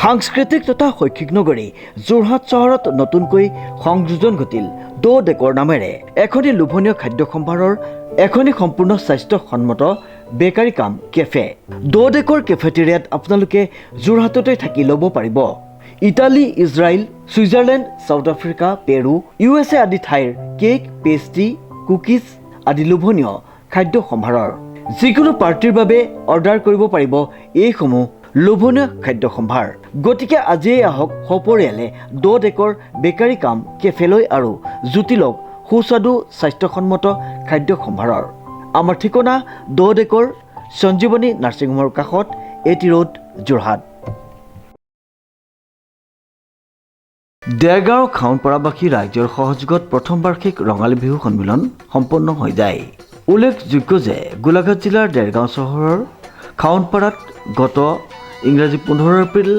সাংস্কৃতিক তথা শৈক্ষিক নগৰী যোৰহাট চহৰত নতুনকৈ সংযোজন ঘটিল দো ডেকৰ নামেৰে এখনি লোভনীয় খাদ্য সম্ভাৰৰ এখনি সম্পূৰ্ণ স্বাস্থ্যসন্মত বেকাৰী কাম কেফে। দো ডেকৰ কেফেটেৰিয়াত আপোনালোকে যোৰহাটতে থাকি ল'ব পাৰিব Italy, Israel, Switzerland, South Africa, Peru, USA আদি ঠাইৰ কেক, পেষ্ট্ৰি, কুকিজ আদি লোভনীয় খাদ্য সম্ভাৰৰ। যিকোনো পাৰ্টিৰ বাবে অৰ্ডাৰ কৰিব পাৰিব এইসমূহ লোভনীয় খাদ্য সম্ভাৰ। গতিকে আজিয়ে আহক সপৰিয়ালে দো ডেকৰ বেকাৰী কাম কেফেলৈ আৰু জুতি লওক সুস্বাদু স্বাস্থ্যসন্মত খাদ্য সম্ভাৰৰ। আমাৰ ঠিকনা দো ডেকৰ সঞ্জীৱনী নাৰ্ছিং হোমৰ কাষত AT ৰোড, যোৰহাট। দেৰগাঁও খাউনপাৰাবাসী ৰাইজৰ সহযোগত প্ৰথম বাৰ্ষিক ৰঙালী বিহু সন্মিলন সম্পন্ন হৈ যায়। উল্লেখযোগ্য যে গোলাঘাট জিলাৰ দেৰগাঁও চহৰৰ খাউনপাৰাত গত ইংৰাজী 15 এপ্ৰিল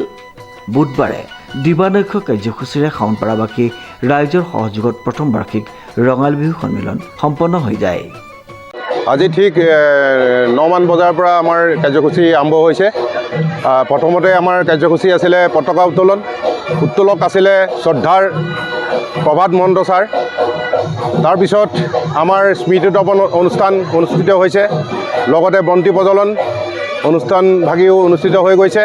বুধবাৰে দিবানৈক্য কাৰ্যসূচীৰে খাউনপাৰাবাসী ৰাইজৰ সহযোগত প্ৰথম বাৰ্ষিক ৰঙালী বিহু সন্মিলন সম্পন্ন হৈ যায়। আজি ঠিক 9 মান বজাৰ পৰা আমাৰ কাৰ্যসূচী আৰম্ভ হৈছে। প্ৰথমতে আমাৰ কাৰ্যসূচী আছিলে পতাকা উত্তোলন। উত্তোলক আছিলে শ্ৰদ্ধাৰ প্ৰভাত মহন্ত ছাৰ। তাৰপিছত আমাৰ স্মৃতিতৰ্পণ অনুষ্ঠান অনুষ্ঠিত হৈছে, লগতে বন্তি প্ৰজ্বলন অনুষ্ঠানভাগিও অনুষ্ঠিত হৈ গৈছে।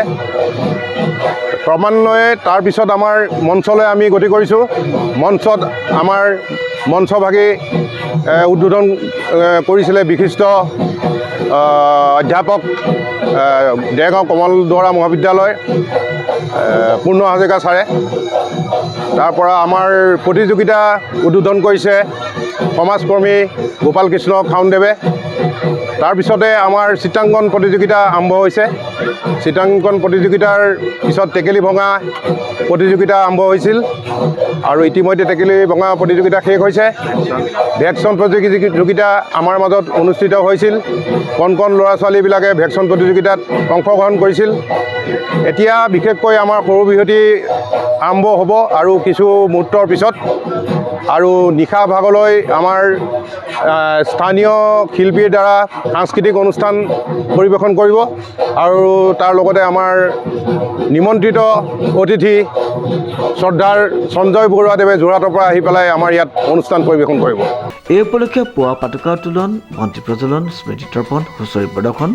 ক্ৰমান্বয়ে তাৰপিছত আমাৰ মঞ্চলৈ আমি গতি কৰিছোঁ। মঞ্চত আমাৰ মঞ্চভাগী উদ্বোধন কৰিছিলে বিশিষ্ট অধ্যাপক দেৰগাঁও কমল দুৱৰা মহাবিদ্যালয় পূৰ্ণ হাজৰিকা ছাৰে। তাৰপৰা আমাৰ প্ৰতিযোগিতা উদ্বোধন কৰিছে সমাজকৰ্মী গোপাল কৃষ্ণ খাউনদেৱে। তাৰপিছতে আমাৰ চিত্ৰাংকন প্ৰতিযোগিতা আৰম্ভ হৈছে। চিত্ৰাংকন প্ৰতিযোগিতাৰ পিছত টেকেলি ভঙা প্ৰতিযোগিতা আৰম্ভ হৈছিল আৰু ইতিমধ্যে টেকেলি ভঙা প্ৰতিযোগিতা শেষ হৈছে। ভেকচন প্ৰতিযোগিতা আমাৰ মাজত অনুষ্ঠিত হৈছিল। কণ কণ ল'ৰা ছোৱালীবিলাকে ভেকচন প্ৰতিযোগিতাত অংশগ্ৰহণ কৰিছিল। এতিয়া বিশেষকৈ আমাৰ সৰু বিহুটি আৰম্ভ হ'ব আৰু কিছু মুহূৰ্তৰ পিছত, আৰু নিশা ভাগলৈ আমাৰ স্থানীয় শিল্পীৰ দ্বাৰা সাংস্কৃতিক অনুষ্ঠান পৰিৱেশন কৰিব আৰু তাৰ লগতে আমাৰ নিমন্ত্ৰিত অতিথি শ্ৰদ্ধাৰ সঞ্জয় বৰুৱাদেৱে যোৰহাটৰ পৰা আহি পেলাই আমাৰ ইয়াত অনুষ্ঠান পৰিৱেশন কৰিব। এই উপলক্ষে পুৱা পতাকা উত্তোলন, বন্তি প্ৰজ্বলন, স্মৃতিতৰ্পণ, হুঁচৰি প্ৰদৰ্শন,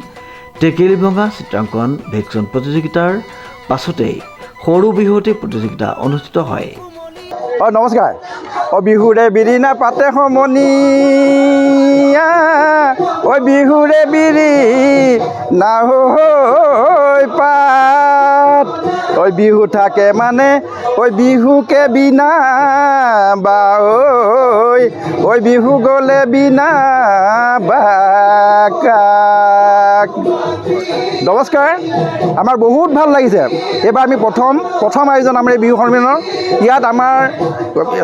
টেকেলি ভঙা, চিত্ৰাংকন, ভেকচন প্ৰতিযোগিতাৰ পাছতেই সৰু বিহুৱতী প্ৰতিযোগিতা অনুষ্ঠিত হয়। নমস্কাৰ। বিহুৰে বিৰিণা পাতে সমনীয়া, বিহুৰে বিৰি নাহৈ পাত, বিহু থাকে মানে বিহুকে বিনা বা বিহু গ'লে বিনা বাকাক। নমস্কাৰ। আমাৰ বহুত ভাল লাগিছে। এইবাৰ আমি প্ৰথম আয়োজন আমাৰ এই বিহু সন্মিলনৰ। ইয়াত আমাৰ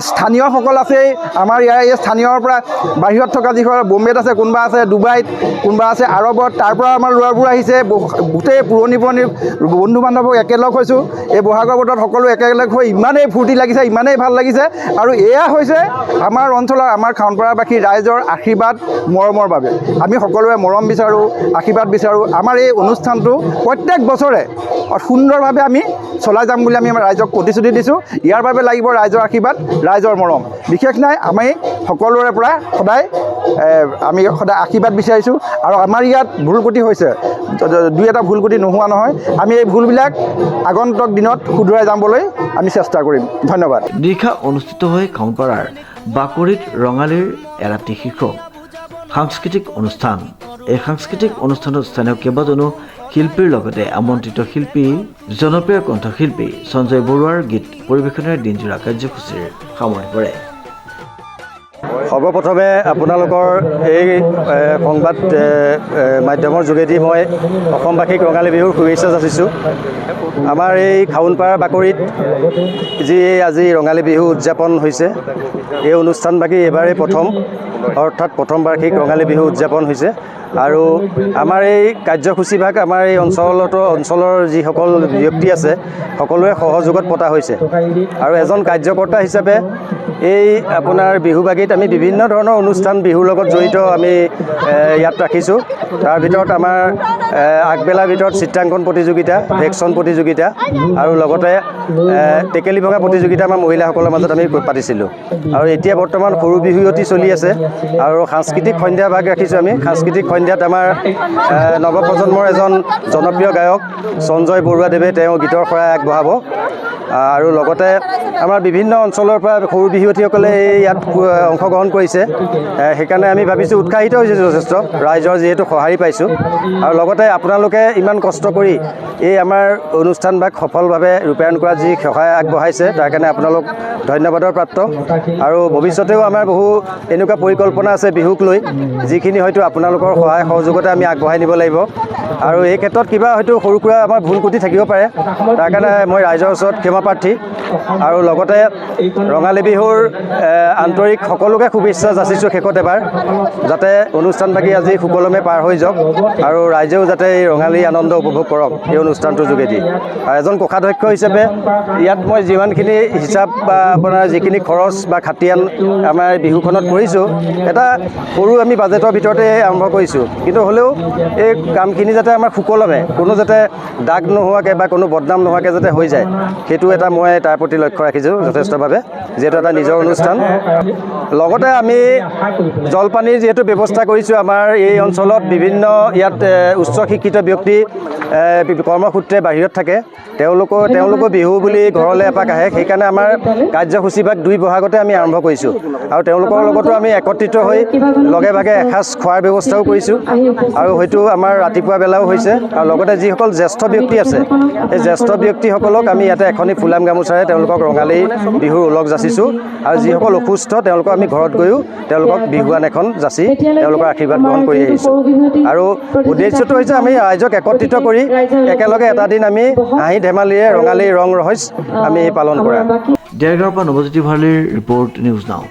স্থানীয়সকল আছে। আমাৰ ইয়াৰ এই স্থানীয়ৰ পৰা বাহিৰত থকা যিসকল বম্বেত আছে, কোনোবা আছে ডুবাইত, কোনোবা আছে আৰবত, তাৰ পৰা আমাৰ ল'ৰাবোৰ আহিছে। গোটেই পুৰণি বন্ধু বান্ধৱক একেলগ হৈছোঁ। এই বহাগৰ বতৰত সকলো একেলগ হৈ ইমানেই ফূৰ্তি লাগিছে, ইমানেই ভাল লাগিছে। আৰু এয়া হৈছে আমাৰ অঞ্চলৰ, আমাৰ খাউনপাৰাবাসী ৰাইজৰ আশীৰ্বাদ মৰমৰ বাবে। আমি সকলোৱে মৰম বিচাৰোঁ, আশীৰ্বাদ বিচাৰোঁ। আমাৰ এই অনুষ্ঠানটো প্ৰত্যেক বছৰে সুন্দৰভাৱে আমি চলাই যাম বুলি আমি আমাৰ ৰাইজক প্ৰতিশ্ৰুতি দিছোঁ। ইয়াৰ বাবে লাগিব ৰাইজৰ আশীৰ্বাদ, ৰাইজৰ মৰম। বিশেষ নাই, আমি সকলোৰে পৰা সদায় আশীৰ্বাদ বিচাৰিছোঁ। আৰু আমাৰ ইয়াত ভুল ক্ৰুটি হৈছে, দুই এটা ভুল ক্ৰুটি নোহোৱা নহয়। আমি এই ভুলবিলাক আগন্তুক দিনত শুধৰাই যাবলৈ আমি চেষ্টা কৰিম। ধন্যবাদ। নিশা অনুষ্ঠিত হৈ খাউনপাৰাৰ বাকৰিত ৰঙালীৰ এৰাতি শীৰ্ষক সাংস্কৃতিক অনুষ্ঠান। এই সাংস্কৃতিক অনুষ্ঠানত স্থানীয় কেইবাজনো শিল্পীৰ লগতে আমন্ত্ৰিত শিল্পী জনপ্ৰিয় কণ্ঠশিল্পী সঞ্জয় বৰুৱাৰ গীত পৰিৱেশনেৰে দিনজোৰা কাৰ্যসূচীৰ সামৰি পৰে। সৰ্বপ্ৰথমে আপোনালোকৰ এই সংবাদ মাধ্যমৰ যোগেদি মই অসমবাসীক ৰঙালী বিহুৰ শুভেচ্ছা যাচিছোঁ। আমাৰ এই খাউনপাৰা বাকৰিত যি আজি ৰঙালী বিহু উদযাপন হৈছে, এই অনুষ্ঠানভাগি এইবাৰেই অৰ্থাৎ প্ৰথম বাৰ্ষিক ৰঙালী বিহু উদযাপন হৈছে। আৰু আমাৰ এই কাৰ্যসূচীভাগ আমাৰ এই অঞ্চলৰ যিসকল ব্যক্তি আছে সকলোৱে সহযোগত পতা হৈছে। আৰু এজন কাৰ্যকৰ্তা হিচাপে এই আপোনাৰ বিহুবাগীত আমি বিভিন্ন ধৰণৰ অনুষ্ঠান বিহুৰ লগত জড়িত আমি ইয়াত ৰাখিছোঁ। তাৰ ভিতৰত আমাৰ আগবেলাৰ ভিতৰত চিত্ৰাংকন প্ৰতিযোগিতা, ভেকশ্যন প্ৰতিযোগিতা আৰু লগতে টেকেলি ভঙা প্ৰতিযোগিতা আমাৰ মহিলাসকলৰ মাজত আমি পাতিছিলোঁ। আৰু এতিয়া বৰ্তমান সৰু বিহুৱতী চলি আছে আৰু সাংস্কৃতিক সন্ধ্যা ভাগ ৰাখিছোঁ আমি। সাংস্কৃতিক সন্ধ্যাত আমাৰ নৱপ্ৰজন্মৰ এজন জনপ্ৰিয় গায়ক সঞ্জয় বৰুৱাদেৱে তেওঁ গীতৰ শৰাই আগবঢ়াব। আৰু লগতে আমাৰ বিভিন্ন অঞ্চলৰ পৰা সৰু বিহুৱতীসকলে ইয়াত অংশগ্ৰহণ কৰিছে। সেইকাৰণে আমি ভাবিছোঁ উৎসাহিত হৈছোঁ যথেষ্ট, ৰাইজৰ যিহেতু সঁহাৰি পাইছোঁ। আৰু লগতে আপোনালোকে ইমান কষ্ট কৰি এই আমাৰ অনুষ্ঠানভাগ সফলভাৱে ৰূপায়ণ কৰাত যি সহায় আগবঢ়াইছে তাৰ কাৰণে আপোনালোক ধন্যবাদৰ প্ৰাপ্ত। আৰু ভৱিষ্যতেও আমাৰ বহু এনেকুৱা পৰিকল্পনা আছে বিহুক লৈ, যিখিনি হয়তো আপোনালোকৰ সহায় সহযোগতে আমি আগবঢ়াই নিব লাগিব। আৰু এই ক্ষেত্ৰত কিবা হয়তো সৰু সুৰা আমাৰ ভুল ক্ৰুটি থাকিব পাৰে, তাৰ কাৰণে মই ৰাইজৰ ওচৰত ক্ষমাপ্ৰাৰ্থী। আৰু লগতে ৰঙালী বিহুৰ আন্তৰিক সকলোকে শুভেচ্ছা যাচিছোঁ শেষত এবাৰ, যাতে অনুষ্ঠানভাগি আজি সুকলমে পাৰ হৈ যাওক আৰু ৰাইজেও যাতে এই ৰঙালী আনন্দ উপভোগ কৰক এই অনুষ্ঠানটোৰ যোগেদি। আৰু এজন কোষাধ্যক্ষ হিচাপে ইয়াত মই যিমানখিনি হিচাপ বা আপোনাৰ যিখিনি খৰচ বা খাটিয়ান আমাৰ বিহুখনত কৰিছোঁ, এটা সৰু আমি বাজেটৰ ভিতৰতে আৰম্ভ কৰিছোঁ, কিন্তু হ'লেও এই কামখিনি যাতে আমাৰ সুকলমে কোনো যাতে দাগ নোহোৱাকৈ বা কোনো বদনাম নোহোৱাকৈ যাতে হৈ যায়, সেইটো এটা মই তাৰ প্ৰতি লক্ষ্য ৰাখিছোঁ যথেষ্টভাৱে, যিহেতু এটা নিজৰ অনুষ্ঠান। লগতে আমি জলপানীৰ যিহেতু ব্যৱস্থা কৰিছোঁ, আমাৰ এই অঞ্চলত বিভিন্ন ইয়াত উচ্চ শিক্ষিত ব্যক্তি কৰ্মসূত্ৰে বাহিৰত থাকে, তেওঁলোকো বিহু বুলি ঘৰলৈ এপাক আহে। সেইকাৰণে আমাৰ কাৰ্যসূচীভাগ 2 বহাগতে আমি আৰম্ভ কৰিছোঁ আৰু তেওঁলোকৰ লগতো আমি একত্ৰিত হৈ লগে ভাগে এসাঁজ খোৱাৰ ব্যৱস্থাও কৰিছোঁ। আৰু হয়তো আমাৰ ৰাতিপুৱা বেলাও হৈছে। আৰু লগতে যিসকল জ্যেষ্ঠ ব্যক্তি আছে, এই জ্যেষ্ঠ ব্যক্তিসকলক আমি ইয়াতে এখনি ফুলাম গামোচাৰে তেওঁলোকক ৰঙালী বিহুৰ ওলগ যাচিছোঁ। আৰু যিসকল অসুস্থ তেওঁলোকক আমি ঘৰত গৈও তেওঁলোকক বিহুৱান এখন যাচি তেওঁলোকৰ আশীৰ্বাদ গ্ৰহণ কৰি আহিছোঁ। আৰু উদ্দেশ্যটো হৈছে আমি ৰাইজক একত্ৰিত কৰি একেলগে এটা দিন আমি হাঁহি ধেমালিৰে ৰঙালী ৰং ৰহইচ আমি পালন কৰা। দেৰগাঁৱৰ পৰা নৱজ্যোতি ভঁৰালীৰ ৰিপৰ্ট, নিউজ নাও।